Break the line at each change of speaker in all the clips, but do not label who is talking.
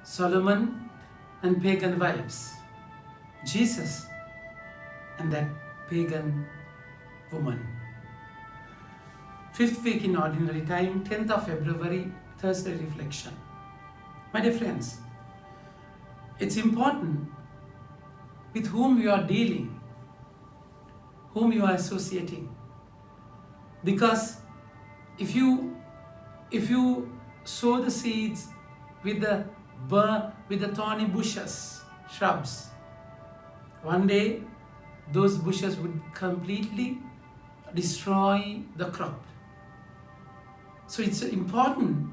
Solomon and pagan wives, Jesus and that pagan woman. Fifth week in Ordinary Time, 10th of February, Thursday reflection. My dear friends, it's important with whom you are dealing, whom you are associating. Because if you sow the seeds with the thorny bushes, shrubs, one day those bushes would completely destroy the crop. So it's important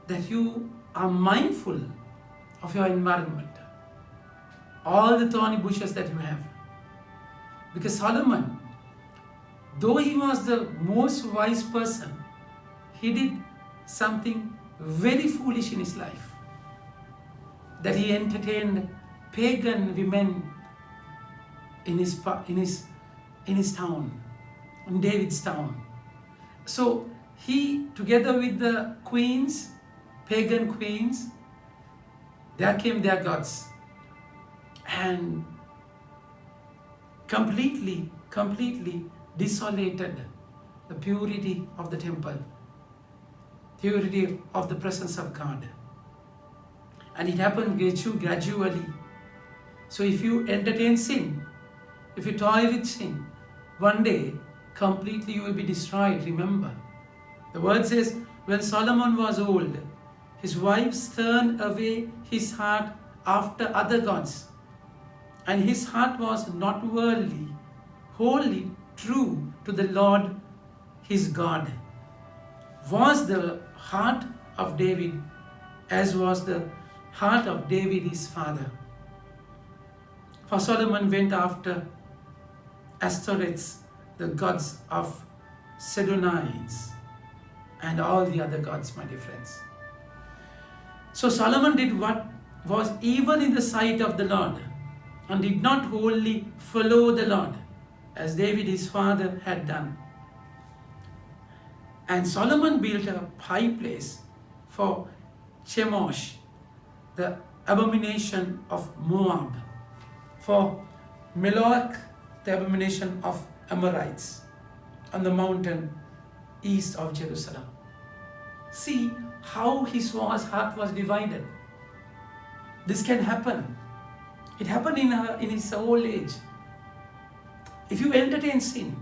that you are mindful of your environment, all the thorny bushes that you have. Because Solomon, though he was the most wise person, he did something very foolish in his life. That he entertained pagan women in his town, in David's town. So he, together with the queens, pagan queens, there came their gods, and completely desolated the purity of the temple, purity of the presence of God. And it happened gradually. So if you entertain sin, if you toy with sin, one day completely you will be destroyed. Remember, the word says, when Solomon was old, his wives turned away his heart after other gods, and his heart was not worldly, wholly true to the Lord his God. Was the heart of David as was the heart of David his father. For Solomon went after Ashtoreths, the gods of Sidonians, and all the other gods, my dear friends. So Solomon did what was evil in the sight of the Lord, and did not wholly follow the Lord, as David his father had done. And Solomon built a high place for Chemosh, the abomination of Moab, for Moloch, the abomination of Amorites, on the mountain east of Jerusalem. See how his heart was divided. This can happen. It happened in his old age. If you entertain sin,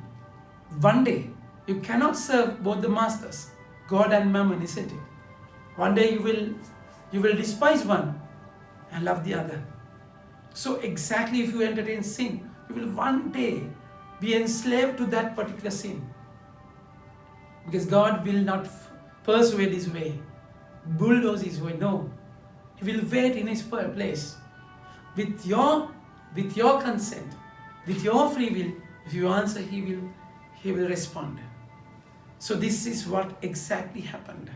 one day you cannot serve both the masters, God and Mammon, isn't it? One day you will despise one and love the other. So exactly, if you entertain sin, you will one day be enslaved to that particular sin. Because God will not persuade his way, bulldoze his way. No, he will wait in his place. With your consent, with your free will, if you answer, he will respond. So this is what exactly happened.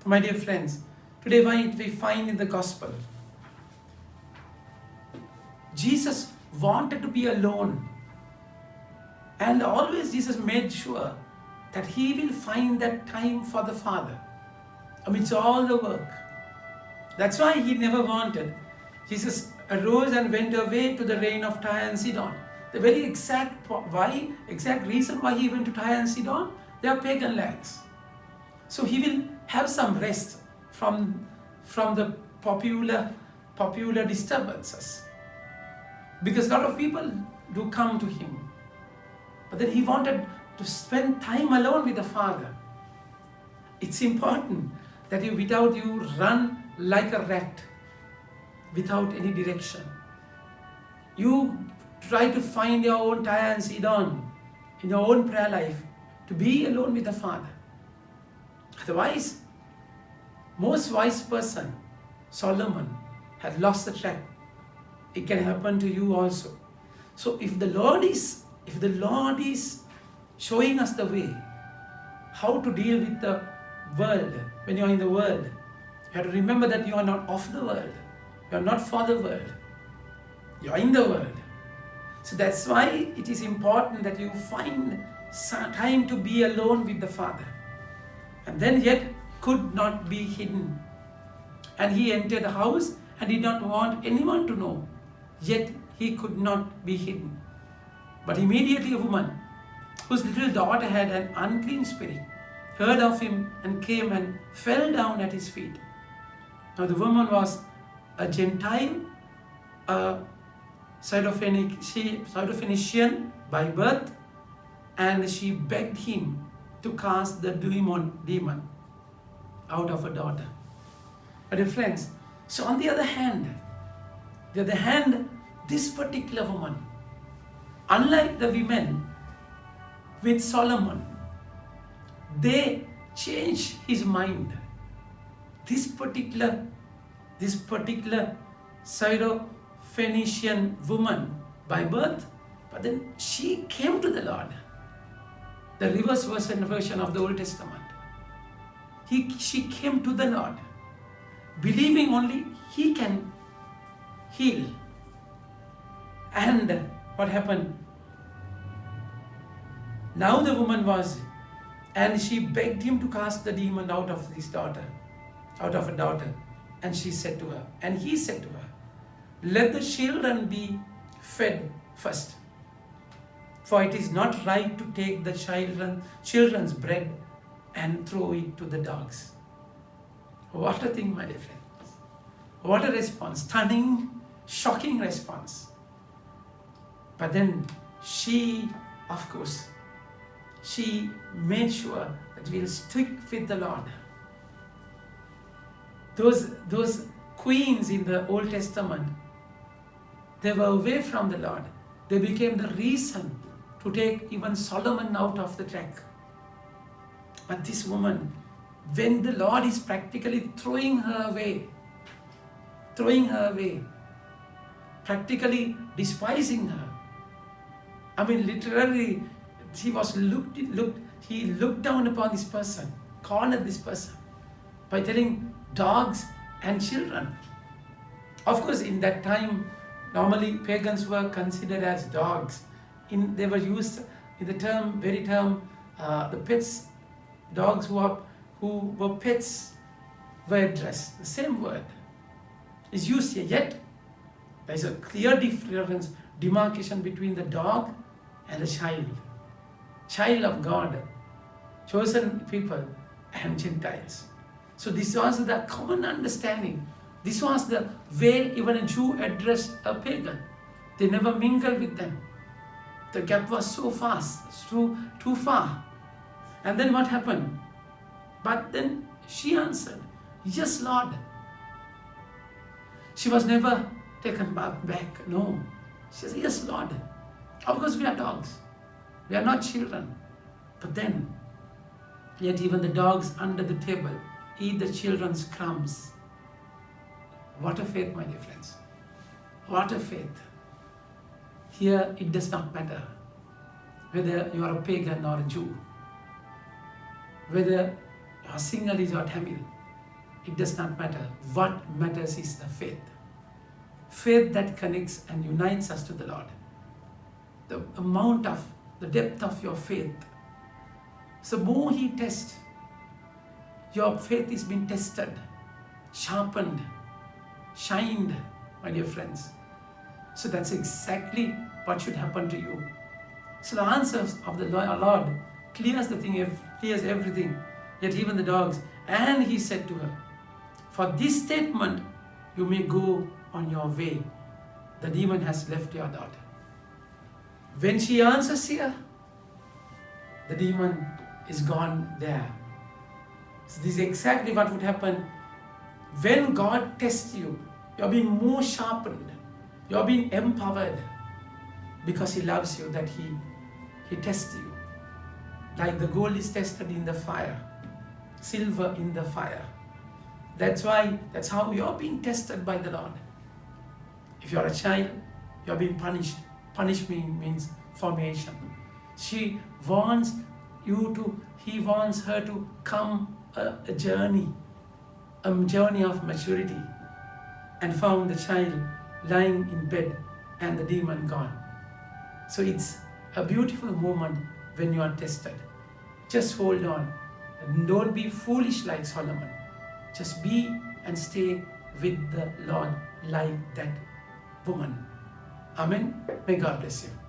My dear friends, today we find in the gospel, Jesus wanted to be alone. And always Jesus made sure that he will find that time for the Father amidst all the work. That's why he never wanted. Jesus arose and went away to the reign of Tyre and Sidon. The very exact reason why he went to Tyre and Sidon, they are pagan lands. So he will have some rest from the popular disturbances. Because a lot of people do come to him. But then he wanted to spend time alone with the Father. It's important that without you run like a rat, without any direction. You try to find your own Tyre and Sidon in your own prayer life, to be alone with the Father. Otherwise, most wise person, Solomon, had lost the track. It can happen to you also. So if the Lord is showing us the way, how to deal with the world, when you are in the world, you have to remember that you are not of the world. You are not for the world. You are in the world. So that's why it is important that you find time to be alone with the Father. And then yet could not be hidden. And he entered the house and did not want anyone to know. Yet he could not be hidden. But immediately a woman, whose little daughter had an unclean spirit, heard of him and came and fell down at his feet. Now the woman was a Gentile, a Syrophoenician by birth, and she begged him to cast the demon out of her daughter. But friends, so on the other hand, this particular woman, unlike the women with Solomon, they changed his mind. This particular Syrophoenician woman by birth, but then she came to the Lord. The reverse version of the Old Testament. She came to the Lord, believing only He can heal. And what happened? Now the woman was, and she begged him to cast the demon out of her daughter. And he said to her, let the children be fed first. For it is not right to take the children's bread and throw it to the dogs. What a thing, my dear friends. What a response. Stunning, shocking response. But then she, of course, she made sure that we'll stick with the Lord. Those queens in the Old Testament, they were away from the Lord. They became the reason to take even Solomon out of the track. But this woman, when the Lord is practically throwing her away, practically despising her. I mean, literally, he looked down upon this person, cornered this person by telling dogs and children. Of course, in that time, normally pagans were considered as dogs. They were used in the very term, the pets, dogs who were pets were addressed. The same word is used here. Yet, there is a clear demarcation between the dog and the child of God, chosen people and Gentiles. So this was the common understanding. This was the way even a Jew addressed a pagan. They never mingled with them. The gap was so fast, too far. And then what happened? But then she answered, yes, Lord. She was never taken back. No. She said, yes, Lord. Of course, we are dogs. We are not children. But then, yet even the dogs under the table eat the children's crumbs. What a faith, my dear friends. What a faith. Here, it does not matter whether you are a pagan or a Jew, whether you are Sinhalese or Tamil. It does not matter. What matters is the faith. Faith that connects and unites us to the Lord. The depth of your faith. So more He tests, your faith is being tested, sharpened, shined, my dear friends. So that's exactly what should happen to you. So the answers of the Lord clears everything, yet even the dogs. And He said to her, for this statement you may go on your way. The demon has left your daughter. When she answers here, the demon is gone there. So this is exactly what would happen when God tests you. You're being more sharpened. You're being empowered because He loves you, that He tests you. Like the gold is tested in the fire, silver in the fire. That's how you're being tested by the Lord. If you're a child, you're being punished. Punishment means formation. He wants her to come a journey of maturity, and found the child lying in bed and the demon gone. So it's a beautiful moment when you are tested. Just hold on and don't be foolish like Solomon. Just be and stay with the Lord like that woman. Amen. May God bless you.